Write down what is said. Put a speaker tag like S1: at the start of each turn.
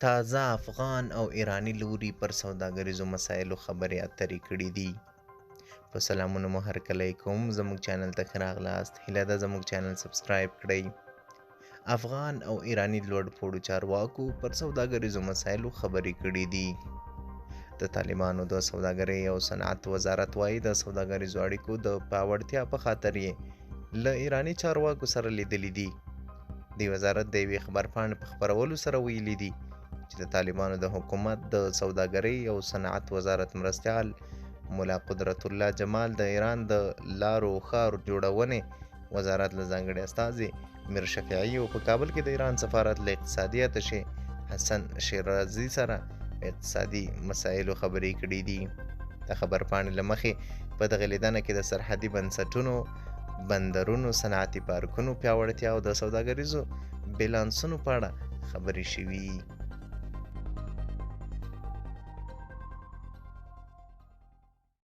S1: تازه افغان او ایرانی لوري پر سوداګریزو مسایلو خبرې اترې کړې دي. په سلامونه مو هرکلی کوم، زموږ چینل ته ښه راغلاست. هیله ده زموږ چینل سبسکرایب کړئ. افغان او ایرانی لوړپوړو چارواکو پر سوداګریزو مسایلو خبرې کړې دي. د طالبانو د سوداګرۍ او صنعت وزارت وایي د سوداګریزو اړیکو د پیاوړتیا په خاطر یې له ایرانی چارواکو سره لیدلي دي. د وزارت د یوې خبرپاڼې په خپرولو سره ویلي دي چې د طالبانو د حکومت د سوداګرۍ او صنعت وزارت مرستیال ملا قدرت الله جمال د ایران د لارو ښار جوړونې وزارت له ځانګړي استازي میر شفیعي او په کابل کې د ایران سفارت له اقتصادي اتشې حسن شیرازي سره اقتصادي مسایلو خبرې کړې دي. د خبرپاڼې له مخې په دغه لیدنه کې د سرحدي بنسټونو، بندرونو، صنعتي پارکونو پیاوړتیا او د سوداګریزو بیلانسونو په اړه خبرې شوي.